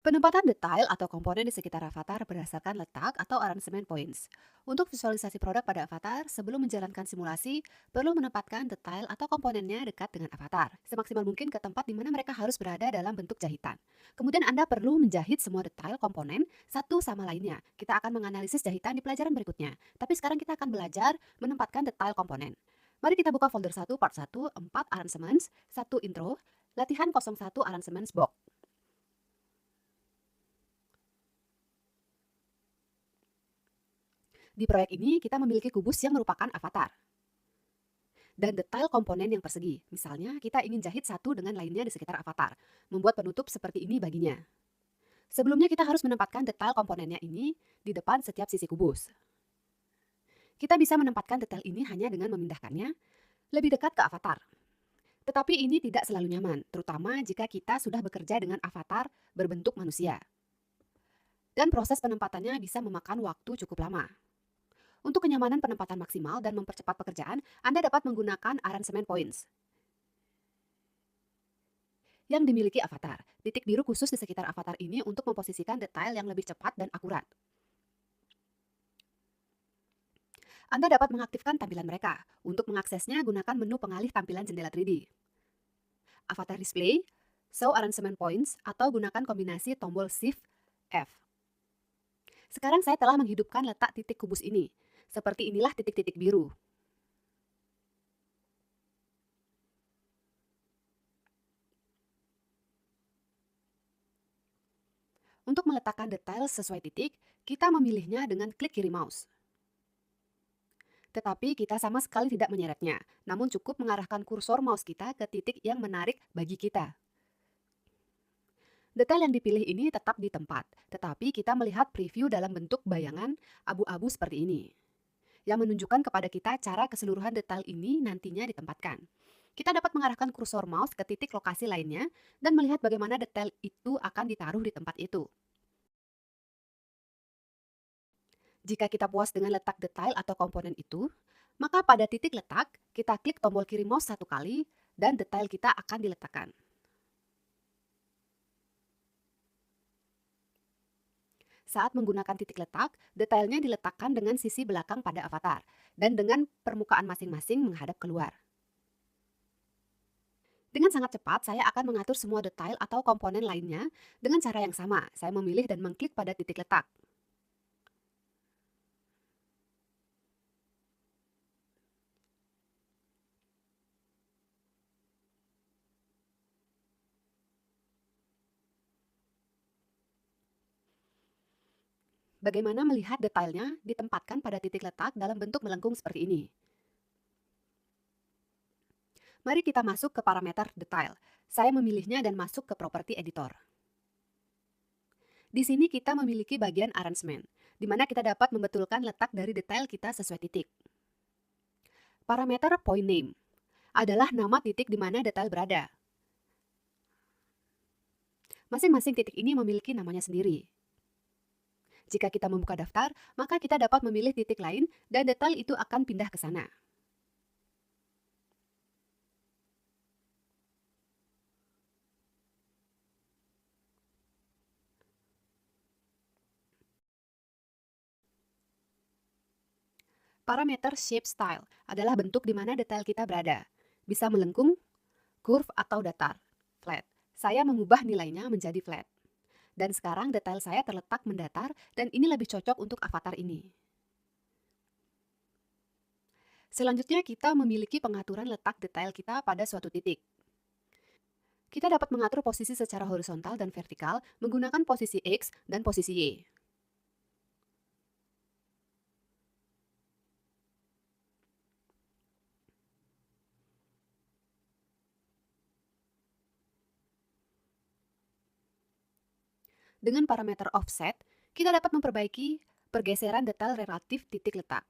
Penempatan detail atau komponen di sekitar avatar berdasarkan letak atau aransemen points. Untuk visualisasi produk pada avatar, sebelum menjalankan simulasi, perlu menempatkan detail atau komponennya dekat dengan avatar, semaksimal mungkin ke tempat di mana mereka harus berada dalam bentuk jahitan. Kemudian Anda perlu menjahit semua detail komponen satu sama lainnya. Kita akan menganalisis jahitan di pelajaran berikutnya, tapi sekarang kita akan belajar menempatkan detail komponen. Mari kita buka folder 1 part 1, 4 arrangements, 1 intro, latihan 01 arrangements box. Di proyek ini, kita memiliki kubus yang merupakan avatar dan detail komponen yang persegi. Misalnya, kita ingin jahit satu dengan lainnya di sekitar avatar, membuat penutup seperti ini baginya. Sebelumnya, kita harus menempatkan detail komponennya ini di depan setiap sisi kubus. Kita bisa menempatkan detail ini hanya dengan memindahkannya lebih dekat ke avatar. Tetapi ini tidak selalu nyaman, terutama jika kita sudah bekerja dengan avatar berbentuk manusia. Dan proses penempatannya bisa memakan waktu cukup lama. Untuk kenyamanan penempatan maksimal dan mempercepat pekerjaan, Anda dapat menggunakan aransemen points yang dimiliki avatar. Titik biru khusus di sekitar avatar ini untuk memposisikan detail yang lebih cepat dan akurat. Anda dapat mengaktifkan tampilan mereka. Untuk mengaksesnya, gunakan menu pengalih tampilan jendela 3D. Avatar Display, Show Arrangement Points, atau gunakan kombinasi tombol Shift F. Sekarang saya telah menghidupkan letak titik kubus ini. Seperti inilah titik-titik biru. Untuk meletakkan detail sesuai titik, kita memilihnya dengan klik kiri mouse. Tetapi kita sama sekali tidak menyeretnya, namun cukup mengarahkan kursor mouse kita ke titik yang menarik bagi kita. Detail yang dipilih ini tetap di tempat, tetapi kita melihat preview dalam bentuk bayangan abu-abu seperti ini, yang menunjukkan kepada kita cara keseluruhan detail ini nantinya ditempatkan. Kita dapat mengarahkan kursor mouse ke titik lokasi lainnya dan melihat bagaimana detail itu akan ditaruh di tempat itu. Jika kita puas dengan letak detail atau komponen itu, maka pada titik letak, kita klik tombol kiri mouse satu kali dan detail kita akan diletakkan. Saat menggunakan titik letak, detailnya diletakkan dengan sisi belakang pada avatar dan dengan permukaan masing-masing menghadap keluar. Dengan sangat cepat, saya akan mengatur semua detail atau komponen lainnya dengan cara yang sama. Saya memilih dan mengklik pada titik letak. Bagaimana melihat detailnya ditempatkan pada titik letak dalam bentuk melengkung seperti ini? Mari kita masuk ke parameter detail. Saya memilihnya dan masuk ke property editor. Di sini kita memiliki bagian arrangement, di mana kita dapat membetulkan letak dari detail kita sesuai titik. Parameter point name adalah nama titik di mana detail berada. Masing-masing titik ini memiliki namanya sendiri. Jika kita membuka daftar, maka kita dapat memilih titik lain dan detail itu akan pindah ke sana. Parameter shape style adalah bentuk di mana detail kita berada. Bisa melengkung, curve atau datar, flat. Saya mengubah nilainya menjadi flat. Dan sekarang detail saya terletak mendatar dan ini lebih cocok untuk avatar ini. Selanjutnya kita memiliki pengaturan letak detail kita pada suatu titik. Kita dapat mengatur posisi secara horizontal dan vertikal menggunakan posisi X dan posisi Y. Dengan parameter offset, kita dapat memperbaiki pergeseran detail relatif titik letak.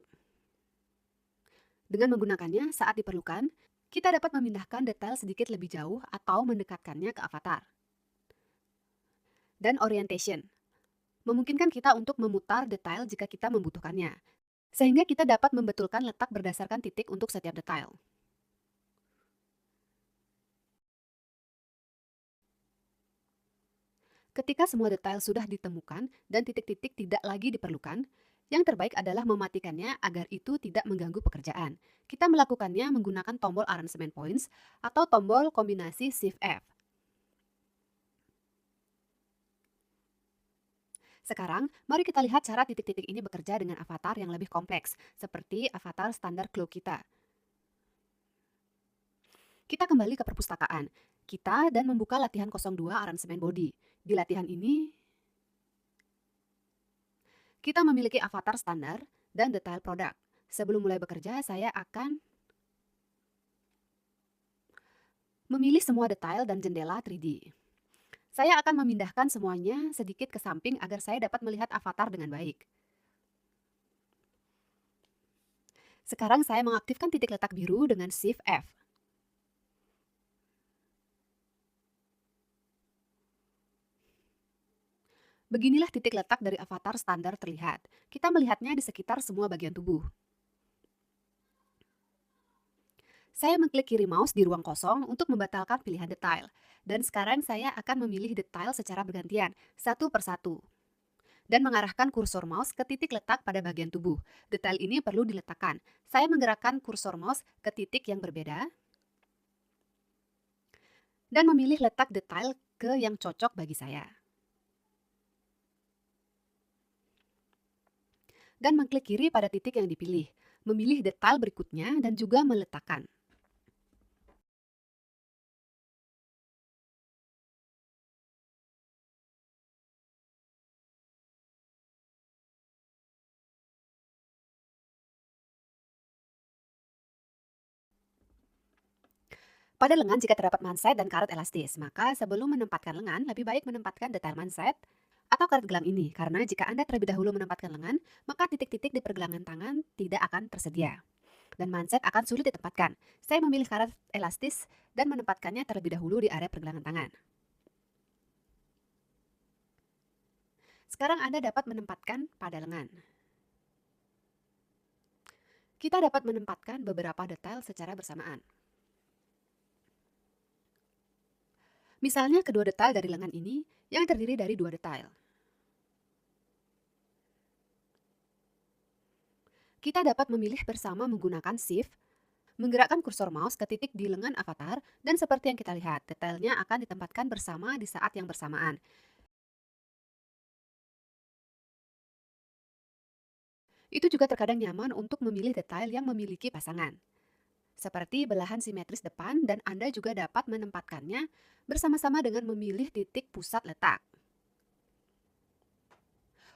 Dengan menggunakannya saat diperlukan, kita dapat memindahkan detail sedikit lebih jauh atau mendekatkannya ke avatar. Dan orientation, memungkinkan kita untuk memutar detail jika kita membutuhkannya, sehingga kita dapat membetulkan letak berdasarkan titik untuk setiap detail. Ketika semua detail sudah ditemukan dan titik-titik tidak lagi diperlukan, yang terbaik adalah mematikannya agar itu tidak mengganggu pekerjaan. Kita melakukannya menggunakan tombol arrangement points atau tombol kombinasi Shift F. Sekarang, mari kita lihat cara titik-titik ini bekerja dengan avatar yang lebih kompleks, seperti avatar standar Glow kita. Kita kembali ke perpustakaan kita dan membuka latihan 02 arrangement body. Di latihan ini, kita memiliki avatar standar dan detail produk. Sebelum mulai bekerja, saya akan memilih semua detail dan jendela 3D. Saya akan memindahkan semuanya sedikit ke samping agar saya dapat melihat avatar dengan baik. Sekarang saya mengaktifkan titik letak biru dengan Shift F. Beginilah titik letak dari avatar standar terlihat. Kita melihatnya di sekitar semua bagian tubuh. Saya mengklik kiri mouse di ruang kosong untuk membatalkan pilihan detail. Dan sekarang saya akan memilih detail secara bergantian, satu persatu. Dan mengarahkan kursor mouse ke titik letak pada bagian tubuh. Detail ini perlu diletakkan. Saya menggerakkan kursor mouse ke titik yang berbeda dan memilih letak detail ke yang cocok bagi saya. Dan mengklik kiri pada titik yang dipilih, memilih detail berikutnya dan juga meletakkan. Pada lengan jika terdapat manset dan karet elastis, maka sebelum menempatkan lengan, lebih baik menempatkan detail manset atau karet gelang ini, karena jika Anda terlebih dahulu menempatkan lengan, maka titik-titik di pergelangan tangan tidak akan tersedia. Dan manset akan sulit ditempatkan. Saya memilih karet elastis dan menempatkannya terlebih dahulu di area pergelangan tangan. Sekarang Anda dapat menempatkan pada lengan. Kita dapat menempatkan beberapa detail secara bersamaan. Misalnya kedua detail dari lengan ini yang terdiri dari dua detail. Kita dapat memilih bersama menggunakan Shift, menggerakkan kursor mouse ke titik di lengan avatar, dan seperti yang kita lihat, detailnya akan ditempatkan bersama di saat yang bersamaan. Itu juga terkadang nyaman untuk memilih detail yang memiliki pasangan, seperti belahan simetris depan, dan Anda juga dapat menempatkannya bersama-sama dengan memilih titik pusat letak.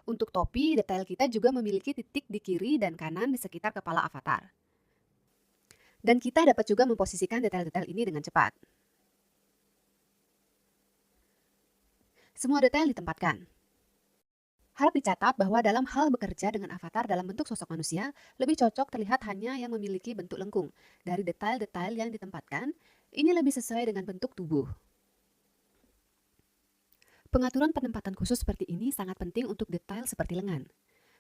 Untuk topi, detail kita juga memiliki titik di kiri dan kanan di sekitar kepala avatar. Dan kita dapat juga memposisikan detail-detail ini dengan cepat. Semua detail ditempatkan. Harap dicatat bahwa dalam hal bekerja dengan avatar dalam bentuk sosok manusia, lebih cocok terlihat hanya yang memiliki bentuk lengkung. Dari detail-detail yang ditempatkan, ini lebih sesuai dengan bentuk tubuh. Pengaturan penempatan khusus seperti ini sangat penting untuk detail seperti lengan.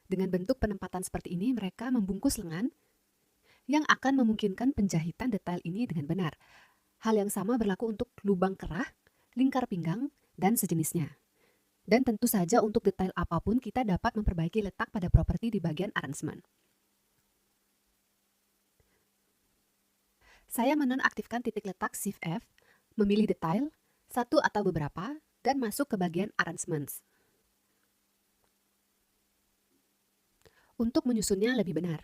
Dengan bentuk penempatan seperti ini, mereka membungkus lengan yang akan memungkinkan penjahitan detail ini dengan benar. Hal yang sama berlaku untuk lubang kerah, lingkar pinggang, dan sejenisnya. Dan tentu saja untuk detail apapun kita dapat memperbaiki letak pada properti di bagian arrangement. Saya menonaktifkan titik letak Shift F, memilih detail, satu atau beberapa, dan masuk ke bagian arrangements. Untuk menyusunnya lebih benar.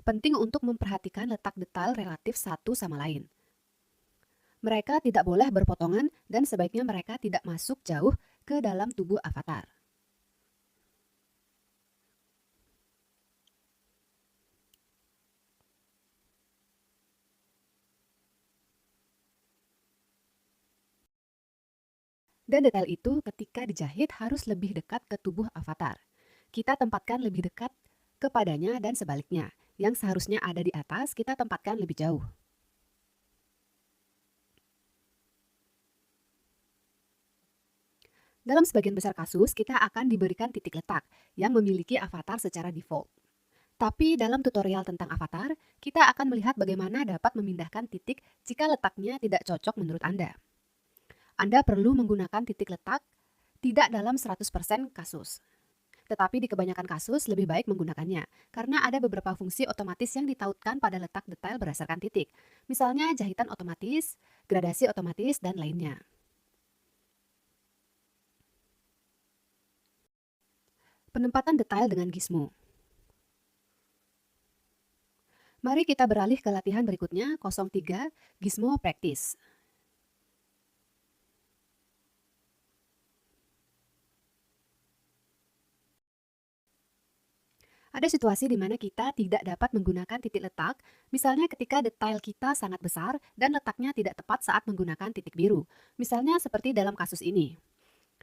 Penting untuk memperhatikan letak detail relatif satu sama lain. Mereka tidak boleh berpotongan dan sebaiknya mereka tidak masuk jauh ke dalam tubuh avatar. Dan detail itu ketika dijahit harus lebih dekat ke tubuh avatar. Kita tempatkan lebih dekat kepadanya dan sebaliknya. Yang seharusnya ada di atas, kita tempatkan lebih jauh. Dalam sebagian besar kasus, kita akan diberikan titik letak yang memiliki avatar secara default. Tapi dalam tutorial tentang avatar, kita akan melihat bagaimana dapat memindahkan titik jika letaknya tidak cocok menurut Anda. Anda perlu menggunakan titik letak tidak dalam 100% kasus. Tetapi di kebanyakan kasus lebih baik menggunakannya, karena ada beberapa fungsi otomatis yang ditautkan pada letak detail berdasarkan titik. Misalnya jahitan otomatis, gradasi otomatis, dan lainnya. Penempatan detail dengan Gizmo. Mari kita beralih ke latihan berikutnya, 03 Gizmo Practice. Ada situasi di mana kita tidak dapat menggunakan titik letak, misalnya ketika detail kita sangat besar dan letaknya tidak tepat saat menggunakan titik biru. Misalnya seperti dalam kasus ini.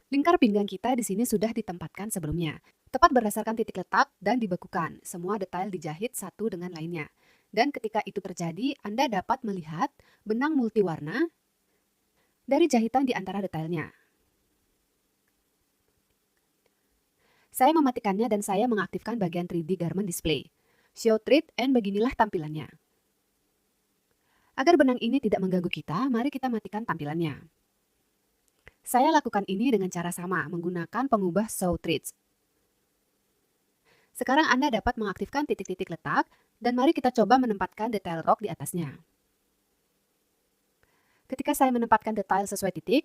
Lingkar pinggang kita di sini sudah ditempatkan sebelumnya, tepat berdasarkan titik letak dan dibekukan. Semua detail dijahit satu dengan lainnya. Dan ketika itu terjadi, Anda dapat melihat benang multiwarna dari jahitan di antara detailnya. Saya mematikannya dan saya mengaktifkan bagian 3D Garment Display. Show Treat and beginilah tampilannya. Agar benang ini tidak mengganggu kita, mari kita matikan tampilannya. Saya lakukan ini dengan cara sama, menggunakan pengubah Show Treats. Sekarang Anda dapat mengaktifkan titik-titik letak, dan mari kita coba menempatkan detail rok di atasnya. Ketika saya menempatkan detail sesuai titik,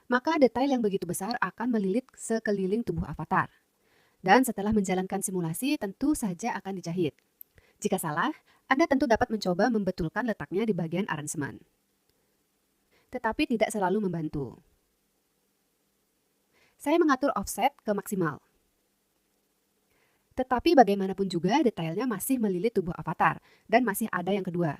maka detail yang begitu besar akan melilit sekeliling tubuh avatar. Dan setelah menjalankan simulasi, tentu saja akan dijahit. Jika salah, Anda tentu dapat mencoba membetulkan letaknya di bagian aransemen. Tetapi tidak selalu membantu. Saya mengatur offset ke maksimal. Tetapi bagaimanapun juga detailnya masih melilit tubuh avatar, dan masih ada yang kedua.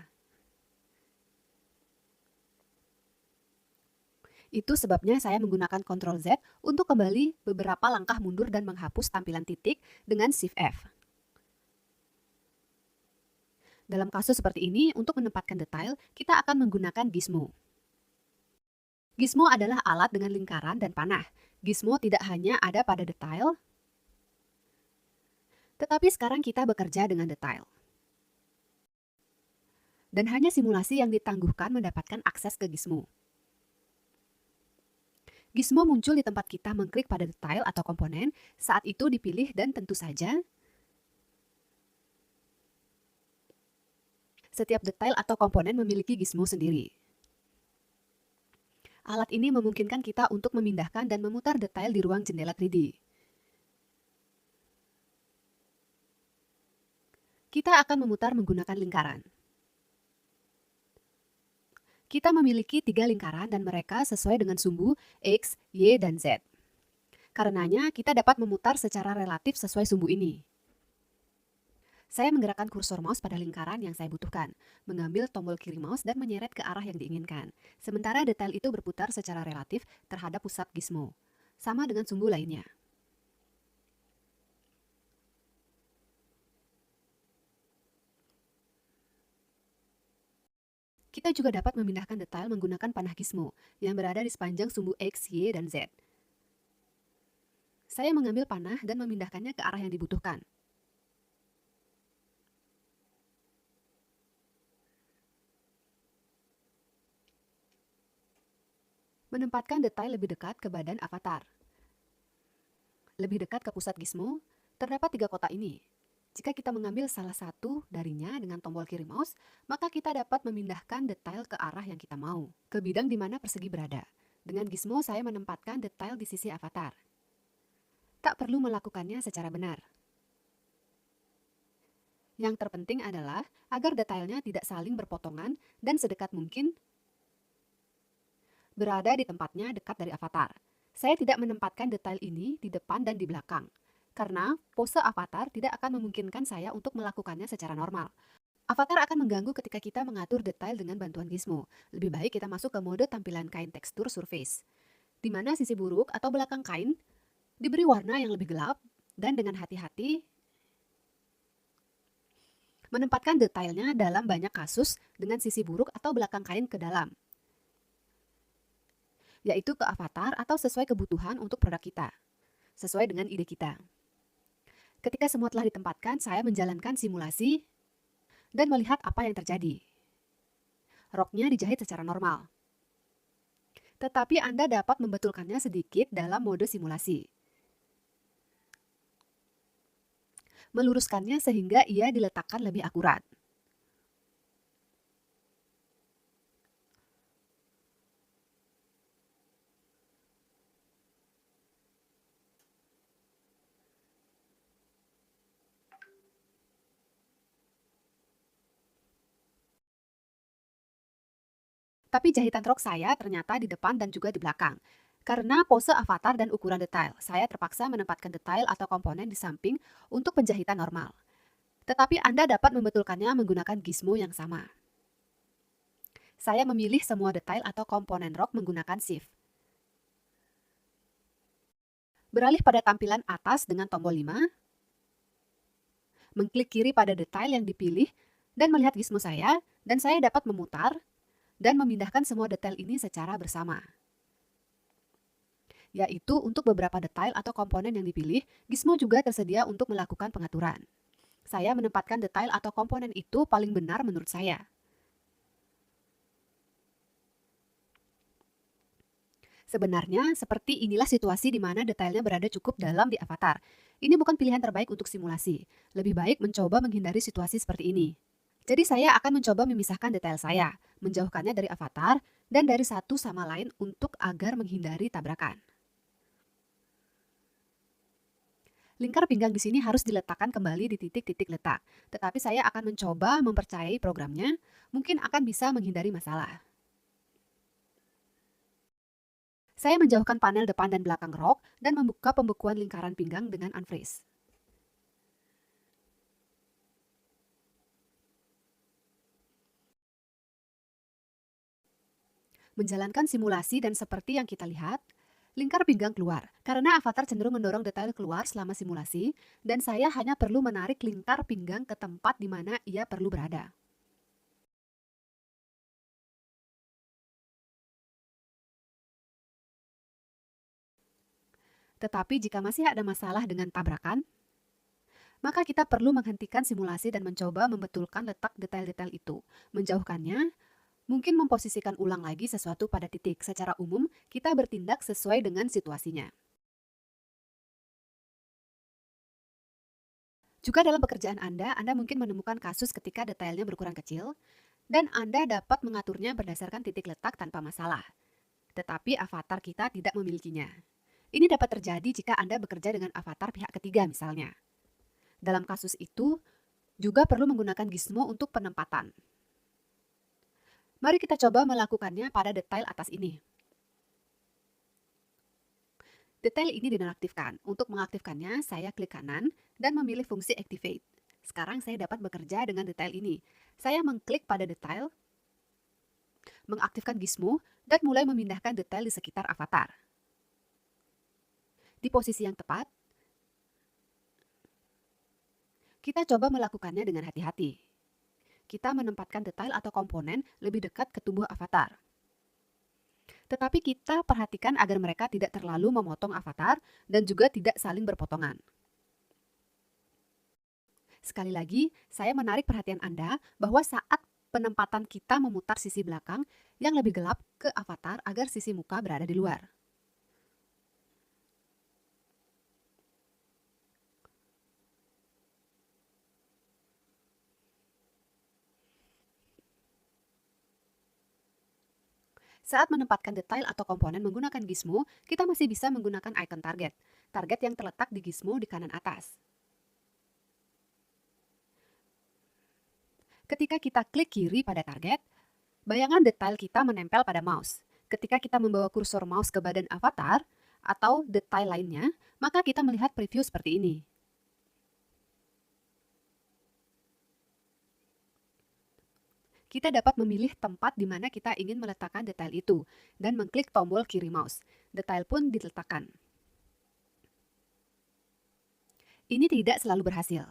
Itu sebabnya saya menggunakan Ctrl Z untuk kembali beberapa langkah mundur dan menghapus tampilan titik dengan Shift F. Dalam kasus seperti ini, untuk menempatkan detail, kita akan menggunakan Gizmo. Gizmo adalah alat dengan lingkaran dan panah. Gizmo tidak hanya ada pada detail, tetapi sekarang kita bekerja dengan detail. Dan hanya simulasi yang ditangguhkan mendapatkan akses ke Gizmo. Gizmo muncul di tempat kita mengklik pada detail atau komponen, saat itu dipilih dan tentu saja setiap detail atau komponen memiliki Gizmo sendiri. Alat ini memungkinkan kita untuk memindahkan dan memutar detail di ruang jendela 3D. Kita akan memutar menggunakan lingkaran. Kita memiliki 3 lingkaran dan mereka sesuai dengan sumbu X, Y, dan Z. Karenanya, kita dapat memutar secara relatif sesuai sumbu ini. Saya menggerakkan kursor mouse pada lingkaran yang saya butuhkan, mengambil tombol kiri mouse dan menyeret ke arah yang diinginkan. Sementara detail itu berputar secara relatif terhadap pusat Gizmo, sama dengan sumbu lainnya. Kita juga dapat memindahkan detail menggunakan panah Gizmo yang berada di sepanjang sumbu X, Y, dan Z. Saya mengambil panah dan memindahkannya ke arah yang dibutuhkan. Menempatkan detail lebih dekat ke badan avatar. Lebih dekat ke pusat Gizmo, terdapat 3 kotak ini. Jika kita mengambil salah satu darinya dengan tombol kiri mouse, maka kita dapat memindahkan detail ke arah yang kita mau, ke bidang di mana persegi berada. Dengan Gizmo, saya menempatkan detail di sisi avatar. Tak perlu melakukannya secara benar. Yang terpenting adalah agar detailnya tidak saling berpotongan dan sedekat mungkin berada di tempatnya dekat dari avatar. Saya tidak menempatkan detail ini di depan dan di belakang, karena pose avatar tidak akan memungkinkan saya untuk melakukannya secara normal. Avatar akan mengganggu ketika kita mengatur detail dengan bantuan Gizmo. Lebih baik kita masuk ke mode tampilan kain tekstur surface, di mana sisi buruk atau belakang kain diberi warna yang lebih gelap dan dengan hati-hati menempatkan detailnya dalam banyak kasus dengan sisi buruk atau belakang kain ke dalam, yaitu ke avatar atau sesuai kebutuhan untuk produk kita, sesuai dengan ide kita. Ketika semua telah ditempatkan, saya menjalankan simulasi dan melihat apa yang terjadi. roknya dijahit secara normal. Tetapi Anda dapat membetulkannya sedikit dalam mode simulasi. Meluruskannya sehingga ia diletakkan lebih akurat. Tapi jahitan rok saya ternyata di depan dan juga di belakang. Karena pose avatar dan ukuran detail, saya terpaksa menempatkan detail atau komponen di samping untuk penjahitan normal. Tetapi Anda dapat membetulkannya menggunakan gizmo yang sama. Saya memilih semua detail atau komponen rok menggunakan shift. Beralih pada tampilan atas dengan tombol 5, mengklik kiri pada detail yang dipilih, dan melihat gizmo saya, dan saya dapat memutar dan memindahkan semua detail ini secara bersama. Yaitu untuk beberapa detail atau komponen yang dipilih, gizmo juga tersedia untuk melakukan pengaturan. Saya menempatkan detail atau komponen itu paling benar menurut saya. Sebenarnya, seperti inilah situasi di mana detailnya berada cukup dalam di avatar. Ini bukan pilihan terbaik untuk simulasi. Lebih baik mencoba menghindari situasi seperti ini. Jadi saya akan mencoba memisahkan detail saya, menjauhkannya dari avatar, dan dari satu sama lain untuk agar menghindari tabrakan. Lingkar pinggang di sini harus diletakkan kembali di titik-titik letak, tetapi saya akan mencoba mempercayai programnya, mungkin akan bisa menghindari masalah. Saya menjauhkan panel depan dan belakang rok dan membuka pembekuan lingkaran pinggang dengan unfreeze. Menjalankan simulasi dan seperti yang kita lihat, lingkar pinggang keluar karena avatar cenderung mendorong detail keluar selama simulasi dan saya hanya perlu menarik lingkar pinggang ke tempat di mana ia perlu berada. Tetapi jika masih ada masalah dengan tabrakan, maka kita perlu menghentikan simulasi dan mencoba membetulkan letak detail-detail itu. Menjauhkannya, mungkin memposisikan ulang lagi sesuatu pada titik. Secara umum, kita bertindak sesuai dengan situasinya. Juga dalam pekerjaan Anda mungkin menemukan kasus ketika detailnya berkurang kecil, dan Anda dapat mengaturnya berdasarkan titik letak tanpa masalah. Tetapi avatar kita tidak memilikinya. Ini dapat terjadi jika Anda bekerja dengan avatar pihak ketiga misalnya. Dalam kasus itu, juga perlu menggunakan gizmo untuk penempatan. Mari kita coba melakukannya pada detail atas ini. Detail ini dinonaktifkan. Untuk mengaktifkannya, saya klik kanan dan memilih fungsi Activate. Sekarang saya dapat bekerja dengan detail ini. Saya mengklik pada detail, mengaktifkan gizmo, dan mulai memindahkan detail di sekitar avatar. Di posisi yang tepat, kita coba melakukannya dengan hati-hati. Kita menempatkan detail atau komponen lebih dekat ke tubuh avatar. Tetapi kita perhatikan agar mereka tidak terlalu memotong avatar dan juga tidak saling berpotongan. Sekali lagi, saya menarik perhatian Anda bahwa saat penempatan kita memutar sisi belakang yang lebih gelap ke avatar agar sisi muka berada di luar. Saat menempatkan detail atau komponen menggunakan gizmo, kita masih bisa menggunakan icon target. Target yang terletak di gizmo di kanan atas. Ketika kita klik kiri pada target, bayangan detail kita menempel pada mouse. Ketika kita membawa kursor mouse ke badan avatar atau detail lainnya, maka kita melihat preview seperti ini. Kita dapat memilih tempat di mana kita ingin meletakkan detail itu dan mengklik tombol kiri mouse. Detail pun diletakkan. Ini tidak selalu berhasil.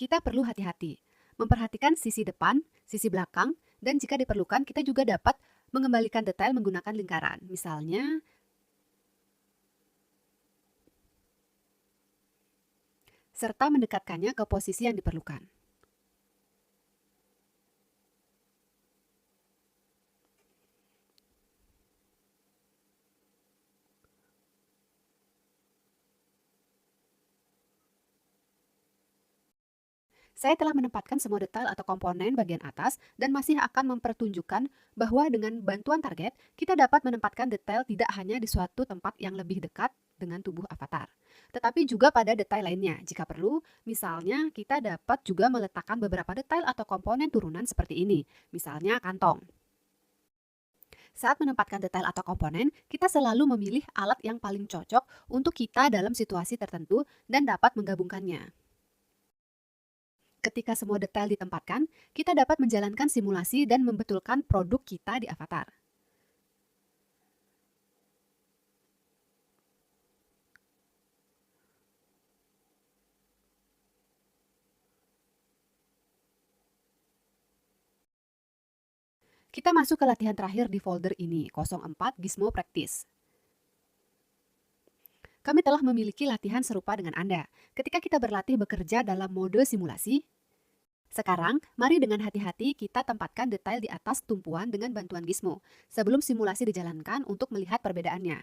Kita perlu hati-hati, memperhatikan sisi depan, sisi belakang, dan jika diperlukan kita juga dapat mengembalikan detail menggunakan lingkaran. Misalnya, serta mendekatkannya ke posisi yang diperlukan. Saya telah menempatkan semua detail atau komponen bagian atas dan masih akan mempertunjukkan bahwa dengan bantuan target, kita dapat menempatkan detail tidak hanya di suatu tempat yang lebih dekat dengan tubuh avatar, tetapi juga pada detail lainnya. Jika perlu, misalnya kita dapat juga meletakkan beberapa detail atau komponen turunan seperti ini, misalnya kantong. Saat menempatkan detail atau komponen, kita selalu memilih alat yang paling cocok untuk kita dalam situasi tertentu dan dapat menggabungkannya. Ketika semua detail ditempatkan, kita dapat menjalankan simulasi dan membetulkan produk kita di avatar. Kita masuk ke latihan terakhir di folder ini, 04 Gizmo Practice. Kami telah memiliki latihan serupa dengan Anda. Ketika kita berlatih bekerja dalam mode simulasi, sekarang mari dengan hati-hati kita tempatkan detail di atas tumpuan dengan bantuan Gizmo sebelum simulasi dijalankan untuk melihat perbedaannya.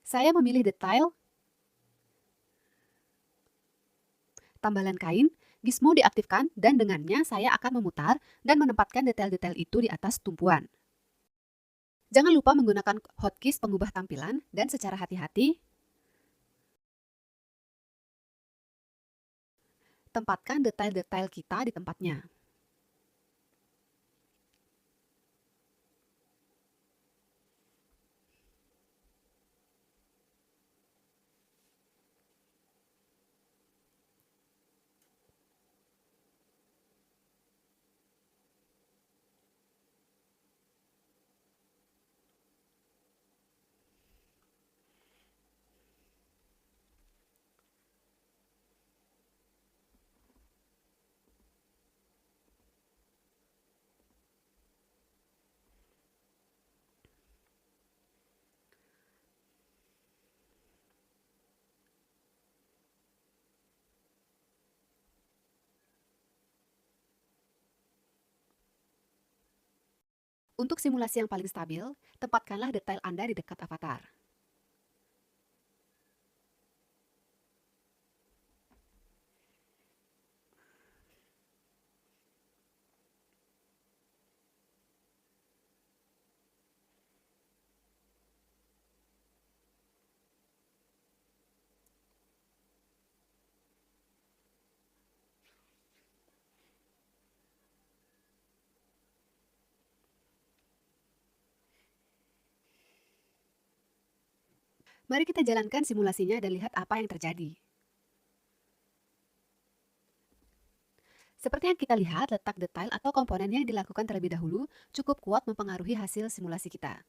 Saya memilih detail tambalan kain, Gizmo diaktifkan dan dengannya saya akan memutar dan menempatkan detail-detail itu di atas tumpuan. Jangan lupa menggunakan hotkeys pengubah tampilan dan secara hati-hati tempatkan detail-detail kita di tempatnya. Untuk simulasi yang paling stabil, tempatkanlah detail Anda di dekat avatar. Mari kita jalankan simulasinya dan lihat apa yang terjadi. Seperti yang kita lihat, letak detail atau komponen yang dilakukan terlebih dahulu cukup kuat mempengaruhi hasil simulasi kita.